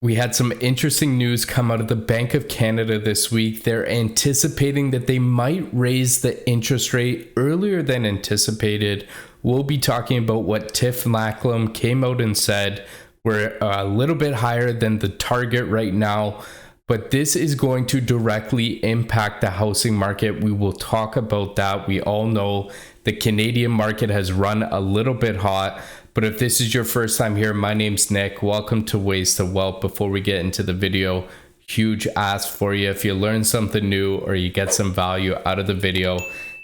We had some interesting news come out of the Bank of Canada this week. They're anticipating that they might raise the interest rate earlier than anticipated. We'll be talking about what Tiff Macklem came out and said. We're a little bit higher than the target right now, but this is going to directly impact the housing market. We will talk about that. We all know the Canadian market has run a little bit hot. But if this is your first time here, my name's Nick. Welcome to Ways to Wealth. Before we get into the video, huge ask for you. If you learn something new or you get some value out of the video,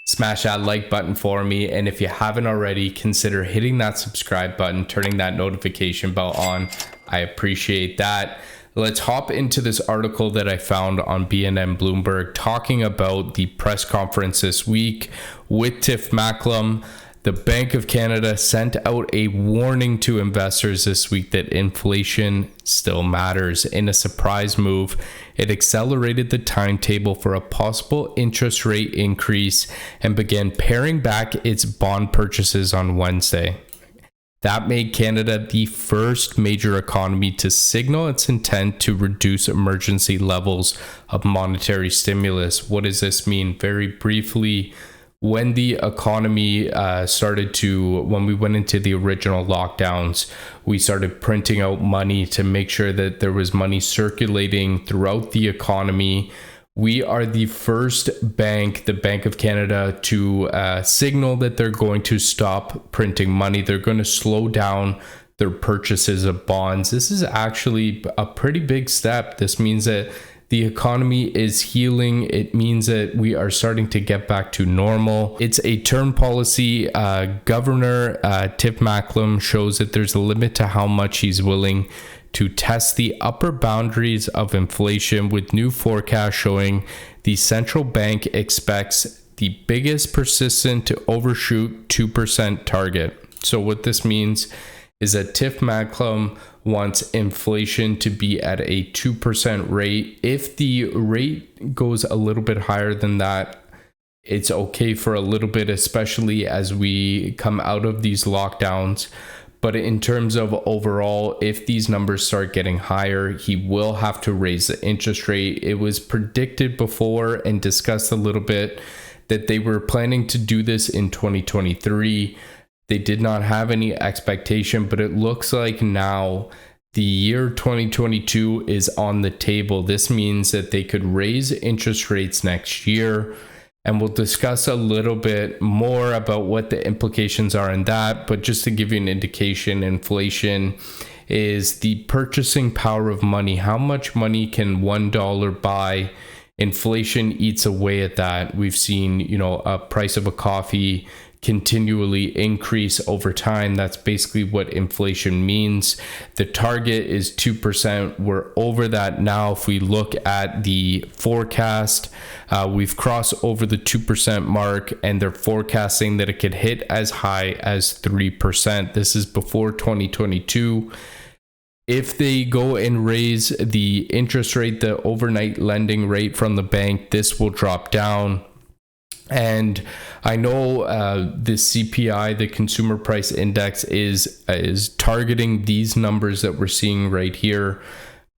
smash that like button for me. And if you haven't already, consider hitting that subscribe button, turning that notification bell on. I appreciate that. Let's hop into this article that I found on BNN Bloomberg talking about the press conference this week with Tiff Macklem. The Bank of Canada sent out a warning to investors this week that inflation still matters. In a surprise move, it accelerated the timetable for a possible interest rate increase and began paring back its bond purchases on Wednesday. That made Canada the first major economy to signal its intent to reduce emergency levels of monetary stimulus. What does this mean? Very briefly, when the economy when we went into the original lockdowns, we started printing out money to make sure that there was money circulating throughout the economy. We are the first bank, the Bank of Canada, to signal that they're going to stop printing money. They're going to slow down their purchases of bonds. This is actually a pretty big step. This means that the economy is healing. It means that we are starting to get back to normal. It's a term policy. Governor Tiff Macklem shows that there's a limit to how much he's willing to test the upper boundaries of inflation, with new forecasts showing the central bank expects the biggest persistent to overshoot 2% target. So what this means is that Tiff Macklem wants inflation to be at a 2% rate. If the rate goes a little bit higher than that, it's okay for a little bit, especially as we come out of these lockdowns. But in terms of overall, if these numbers start getting higher, he will have to raise the interest rate. It was predicted before and discussed a little bit that they were planning to do this in 2023. They did not have any expectation, but it looks like now the year 2022 is on the table. This means that they could raise interest rates next year. And we'll discuss a little bit more about what the implications are in that. But just to give you an indication, inflation is the purchasing power of money. How much money can $1 buy? Inflation eats away at that. We've seen, a price of a coffee continually increase over time. That's basically what inflation means. The target is 2%. We're over that now. If we look at the forecast, we've crossed over the 2% mark, and they're forecasting that it could hit as high as 3%. This is before 2022. If they go and raise the interest rate, the overnight lending rate from the bank, this will drop down. And I know the CPI, the Consumer Price Index, is targeting these numbers that we're seeing right here.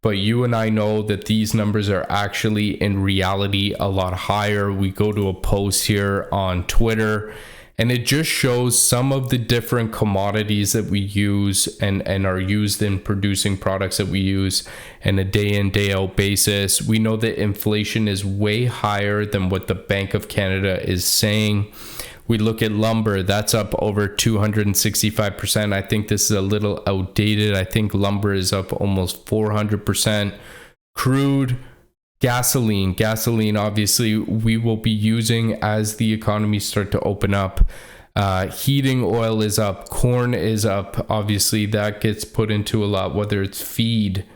But you and I know that these numbers are actually in reality a lot higher. We go to a post here on Twitter, and it just shows some of the different commodities that we use and are used in producing products that we use on a day in, day out basis. We know that inflation is way higher than what the Bank of Canada is saying. We look at lumber, that's up over 265%. I think this is a little outdated. I think lumber is up almost 400%. Crude, gasoline obviously we will be using as the economy start to open up. Heating oil is up, corn is up. Obviously that gets put into a lot, whether it's feed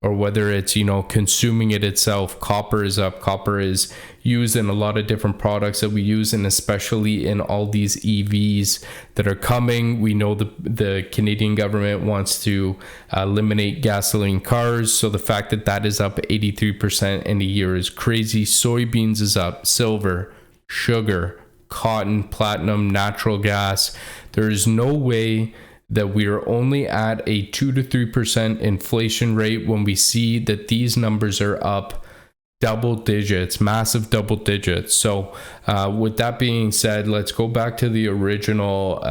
or whether it's consuming it itself. Copper is up. Copper is used in a lot of different products that we use, and especially in all these EVs that are coming. We know the Canadian government wants to eliminate gasoline cars, so the fact that that is up 83% in a year is crazy. Soybeans is up, silver, sugar, cotton, platinum, natural gas. There is no way that we are only at a 2 to 3% inflation rate when we see that these numbers are up double digits, massive double digits. So with that being said, let's go back to the original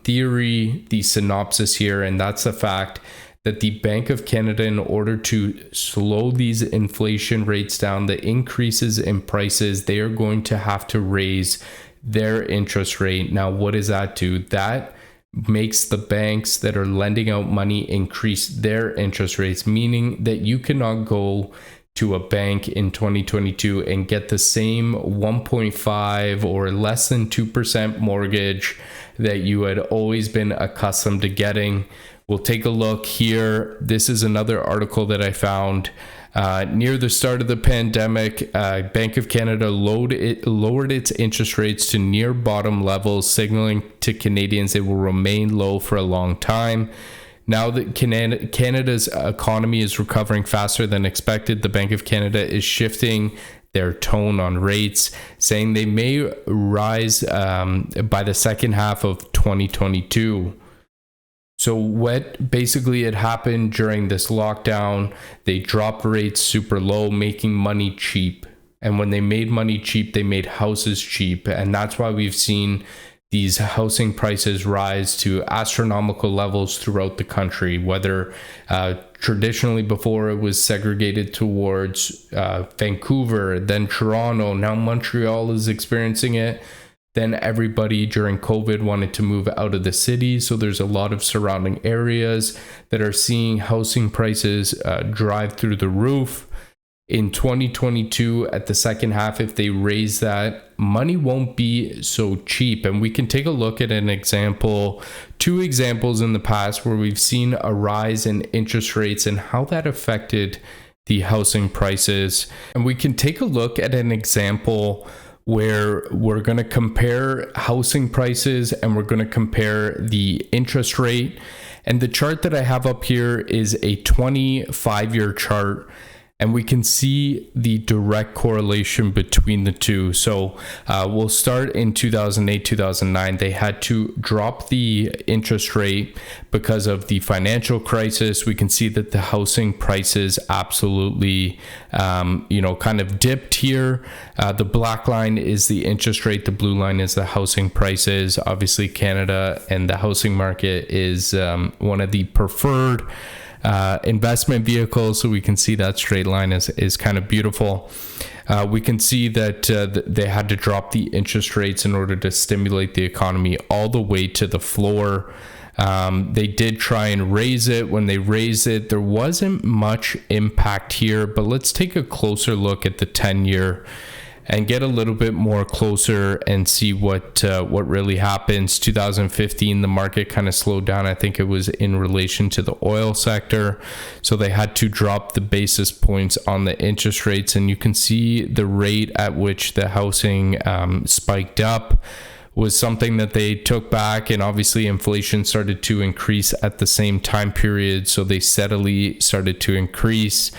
theory, the synopsis here, and that's the fact that the Bank of Canada, in order to slow these inflation rates down, the increases in prices, they are going to have to raise their interest rate. Now, what does that do? That makes the banks that are lending out money increase their interest rates, meaning that you cannot go to a bank in 2022 and get the same 1.5 or less than 2% mortgage that you had always been accustomed to getting. We'll take a look here. This is another article that I found. Near the start of the pandemic, Bank of Canada lowered its interest rates to near bottom levels, signaling to Canadians it will remain low for a long time. Now that Canada's economy is recovering faster than expected, the Bank of Canada is shifting their tone on rates, saying they may rise by the second half of 2022. So what basically had happened during this lockdown, they dropped rates super low, making money cheap. And when they made money cheap, they made houses cheap. And that's why we've seen these housing prices rise to astronomical levels throughout the country, whether traditionally before it was segregated towards Vancouver, then Toronto, now Montreal is experiencing it. Then everybody during COVID wanted to move out of the city. So there's a lot of surrounding areas that are seeing housing prices drive through the roof. In 2022, at the second half, if they raise that, money won't be so cheap. And we can take a look at an example, two examples in the past where we've seen a rise in interest rates and how that affected the housing prices. And we can take a look at an example where we're going to compare housing prices and we're going to compare the interest rate. And the chart that I have up here is a 25-year chart. And we can see the direct correlation between the two. So we'll start in 2008, 2009. They had to drop the interest rate because of the financial crisis. We can see that the housing prices absolutely, kind of dipped here. The black line is the interest rate. The blue line is the housing prices. Obviously, Canada and the housing market is one of the preferred investment vehicles, so we can see that straight line is kind of beautiful. We can see that they had to drop the interest rates in order to stimulate the economy all the way to the floor. They did try and raise it. When they raised it, there wasn't much impact here, but let's take a closer look at the 10-year and get a little bit more closer and see what really happens. 2015, the market kind of slowed down. I think it was in relation to the oil sector. So they had to drop the basis points on the interest rates. And you can see the rate at which the housing spiked up was something that they took back. And obviously inflation started to increase at the same time period. So they steadily started to increase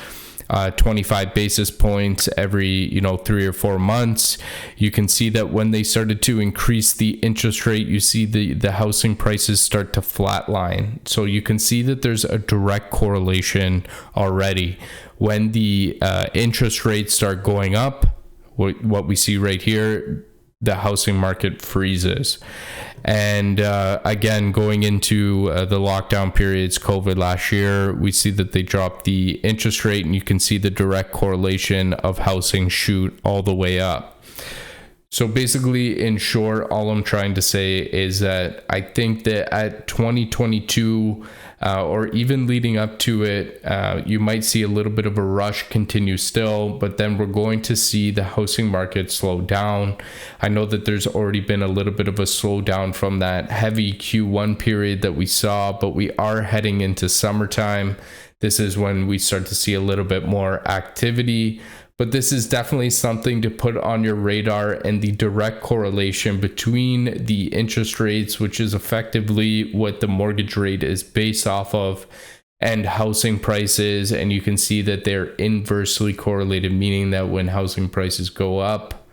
25 basis points every 3 or 4 months. You can see that when they started to increase the interest rate, you see the housing prices start to flatline. So you can see that there's a direct correlation already. When the interest rates start going up, what we see right here, the housing market freezes. And again, going into the lockdown periods, COVID last year, we see that they dropped the interest rate, and you can see the direct correlation of housing shoot all the way up. So basically, in short, all I'm trying to say is that I think that at 2022, or even leading up to it, you might see a little bit of a rush continue still, but then we're going to see the housing market slow down. I know that there's already been a little bit of a slowdown from that heavy Q1 period that we saw, but we are heading into summertime. This is when we start to see a little bit more activity. But this is definitely something to put on your radar, and the direct correlation between the interest rates, which is effectively what the mortgage rate is based off of, and housing prices. And you can see that they're inversely correlated, meaning that when housing prices go up,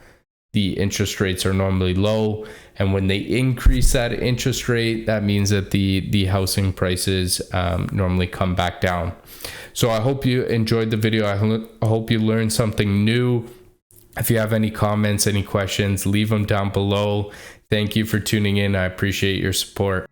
the interest rates are normally low, and when they increase that interest rate, that means that the housing prices normally come back down. So I hope you enjoyed the video. I hope you learned something new. If you have any comments, any questions, leave them down below. Thank you for tuning in. I appreciate your support.